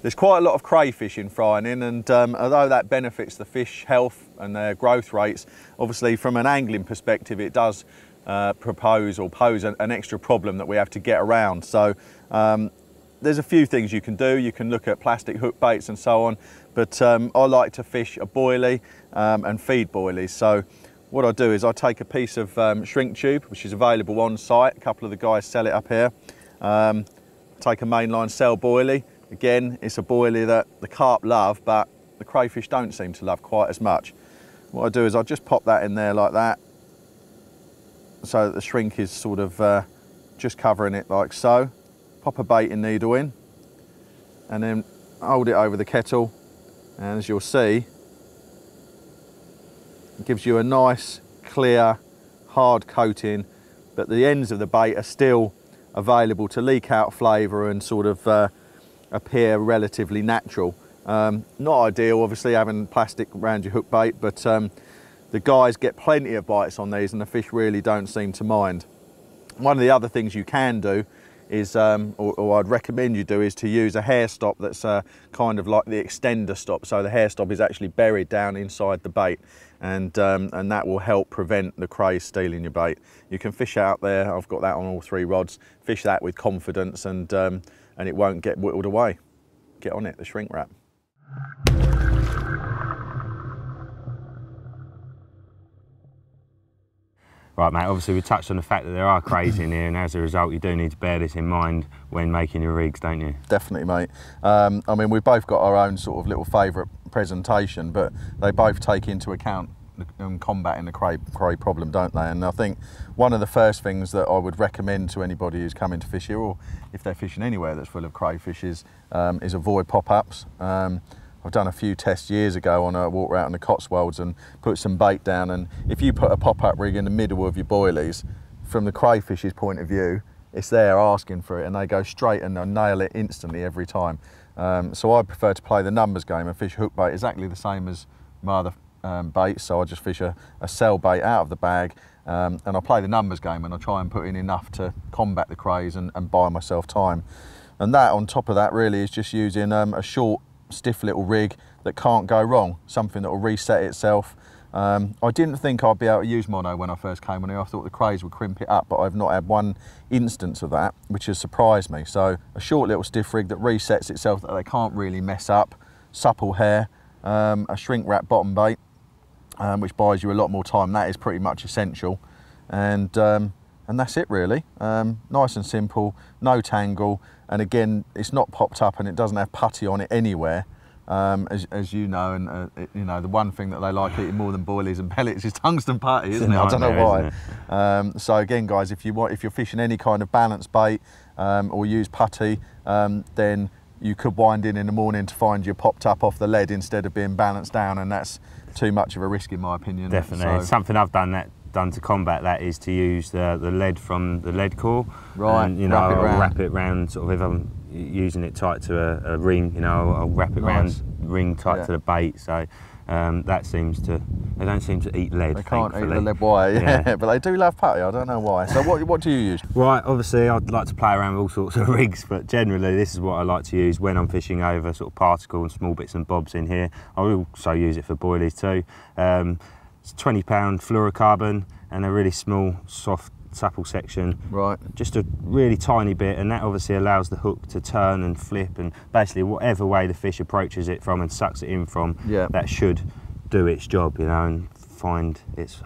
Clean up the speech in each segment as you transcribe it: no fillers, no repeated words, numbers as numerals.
There's quite a lot of crayfish in Fryerning, and although that benefits the fish health and their growth rates, obviously from an angling perspective it does pose an extra problem that we have to get around. So there's a few things you can do. You can look at plastic hook baits and so on, but I like to fish a boilie and feed boilies. So what I do is I take a piece of shrink tube, which is available on site. A couple of the guys sell it up here. Take a mainline cell boilie. Again, it's a boilie that the carp love, but the crayfish don't seem to love quite as much. What I do is I just pop that in there like that, so that the shrink is sort of just covering it like so. Pop a baiting needle in, and then hold it over the kettle, and as you'll see, it gives you a nice, clear, hard coating, but the ends of the bait are still available to leak out flavour and sort of appear relatively natural. Not ideal, obviously, having plastic around your hook bait, but the guys get plenty of bites on these and the fish really don't seem to mind. One of the other things you can do is, or I'd recommend you do, is to use a hair stop that's kind of like the extender stop. So the hair stop is actually buried down inside the bait, and that will help prevent the crays stealing your bait. You can fish out there, I've got that on all 3 rods, fish that with confidence, and it won't get whittled away. Get on it, the shrink wrap. Right, mate, obviously we touched on the fact that there are crays in here, and as a result you do need to bear this in mind when making your rigs, don't you? Definitely, mate. I mean, we've both got our own sort of little favourite presentation, but they both take into account combating the cray problem, don't they? And I think one of the first things that I would recommend to anybody who's coming to fish here, or if they're fishing anywhere that's full of crayfish, is avoid pop-ups. I've done a few tests years ago on a walk out in the Cotswolds and put some bait down, and if you put a pop-up rig in the middle of your boilies, from the crayfish's point of view, it's there asking for it, and they go straight and they'll nail it instantly every time. So I prefer to play the numbers game and fish hook bait exactly the same as my other baits. So I just fish a cell bait out of the bag, and I play the numbers game, and I try and put in enough to combat the crays and buy myself time. And that, on top of that, really is just using a short, stiff little rig that can't go wrong, something that will reset itself. I didn't think I'd be able to use mono when I first came on here. I thought the crays would crimp it up, but I've not had one instance of that, which has surprised me. So a short little stiff rig that resets itself, that they can't really mess up, supple hair, a shrink wrap bottom bait, which buys you a lot more time. That is pretty much essential, and that's it really. Nice and simple, no tangle, and again, it's not popped up and it doesn't have putty on it anywhere. As you know, and you know, the one thing that they like eating more than boilies and pellets is tungsten putty, isn't it? I don't know why. So again, guys, if you're fishing any kind of balance bait or use putty, then you could wind in the morning to find you popped up off the lead instead of being balanced down, and that's too much of a risk in my opinion. Definitely. So, something I've done to combat that is to use the lead from the lead core. Right. And, you know, I'll wrap it round, sort of, if I'm using it tight to a ring, you know, I'll wrap it round, ring tight to the bait. So that seems to, they don't seem to eat lead. They can't eat the lead wire, yeah. But they do love putty, I don't know why. So what do you use? Right, obviously I'd like to play around with all sorts of rigs, but generally this is what I like to use when I'm fishing over sort of particle and small bits and bobs in here. I also use it for boilies too. It's 20 pound fluorocarbon and a really small, soft, supple section. Right. Just a really tiny bit, and that obviously allows the hook to turn and flip, and basically whatever way the fish approaches it from and sucks it in from, that should do its job, you know, and find its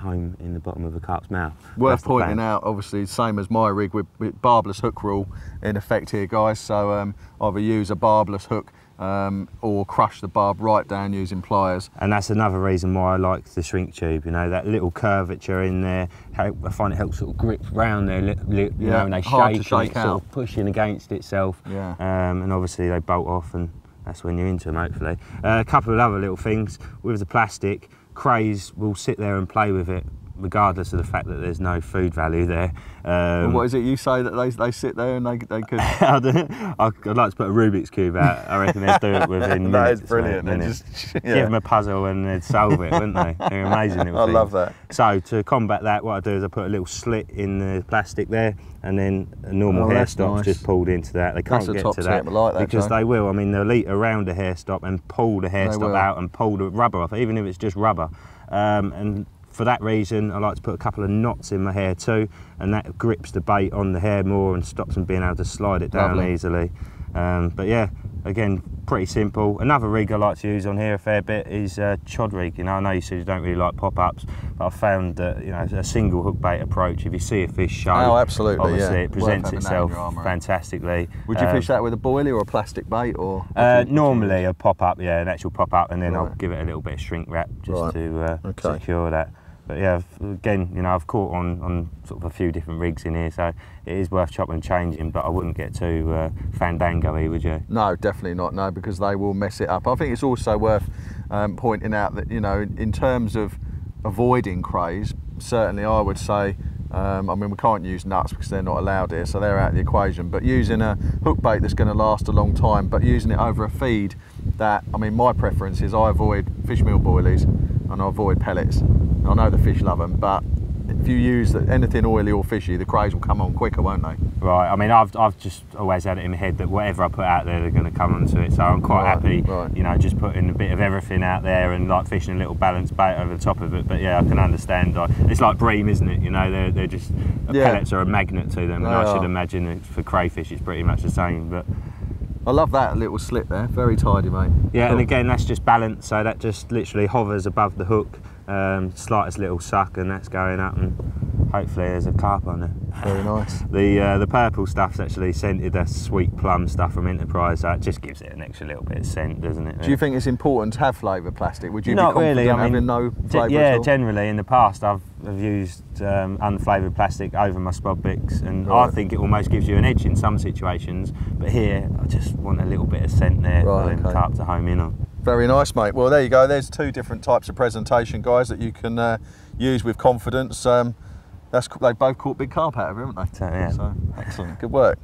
home in the bottom of a carp's mouth. Worth pointing out, obviously, same as my rig, with barbless hook rule in effect here, guys. So either use a barbless hook or crush the barb right down using pliers. And that's another reason why I like the shrink tube, you know, that little curvature in there. I find it helps sort of grip round there, you know, and they shake, and it's sort of pushing against itself. Yeah. And obviously they bolt off, and that's when you're into them, hopefully. A couple of other little things with the plastic. Crays will sit there and play with it regardless of the fact that there's no food value there. Well, what is it you say that they sit there and they could? I'd like to put a Rubik's Cube out. I reckon they'd do it within minutes. That is brilliant. Minutes. Just, yeah. Give them a puzzle and they'd solve it, wouldn't they? They're amazing little I things. love that. So to combat that, what I do is I put a little slit in the plastic there, and then a normal hair stop's nice. Just pulled into that. They can't That's get top to that, tip. I like that, because Joe. they will. I mean, they'll eat around the hair stop and pull the hair stop will. out and pull the rubber off, even if it's just rubber. And for that reason, I like to put a couple of knots in my hair too, and that grips the bait on the hair more and stops them being able to slide it down Lovely. easily. But yeah, again, pretty simple. Another rig I like to use on here a fair bit is chod rig. You know, I know you said you don't really like pop-ups, but I've found that, you know, a single hook bait approach, if you see a fish show, Oh, absolutely, obviously yeah. it presents Worth having that in itself your armoury. fantastically. Would you fish that with a boilie or a plastic bait, or? Normally a pop-up, yeah, an actual pop-up, and then I'll Right. give it a little bit of shrink wrap just Right. to Okay. secure that. But yeah, again, you know, I've caught on sort of a few different rigs in here, so it is worth chopping and changing, but I wouldn't get too fandango-y, would you? No, definitely not, no, because they will mess it up. I think it's also worth pointing out that, you know, in terms of avoiding crays, certainly I would say, I mean, we can't use nuts because they're not allowed here, so they're out of the equation, but using a hook bait that's going to last a long time, but using it over a feed that, I mean, my preference is I avoid fish meal boilies and I avoid pellets. I know the fish love them, but if you use anything oily or fishy, the crays will come on quicker, won't they? Right, I mean, I've just always had it in my head that whatever I put out there, they're going to come onto it, so I'm quite happy, you know, just putting a bit of everything out there and like fishing a little balanced bait over the top of it. But yeah, I can understand, like, it's like bream, isn't it? You know, they're just, pellets are a magnet to them, and I should imagine that for crayfish it's pretty much the same. But I love that little slit there, very tidy, mate. yeah, Cool. and again, that's just balance, so that just literally hovers above the hook, slightest little suck, and that's going up, and hopefully there's a carp on there. Very nice. The purple stuff's actually scented, that's sweet plum stuff from Enterprise, so it just gives it an extra little bit of scent, doesn't it? Do you think it's important to have flavoured plastic? Would you Not be confident really. I mean, having no flavour yeah, at all? generally in the past I've used unflavoured plastic over my spod bits, and Right. I think it almost gives you an edge in some situations, but here I just want a little bit of scent there for them carp to home in on. Very nice, mate. Well, there you go. There's two different types of presentation, guys, that you can use with confidence. They've both caught big carp out of it, haven't they? So, yeah. So, excellent. Good work.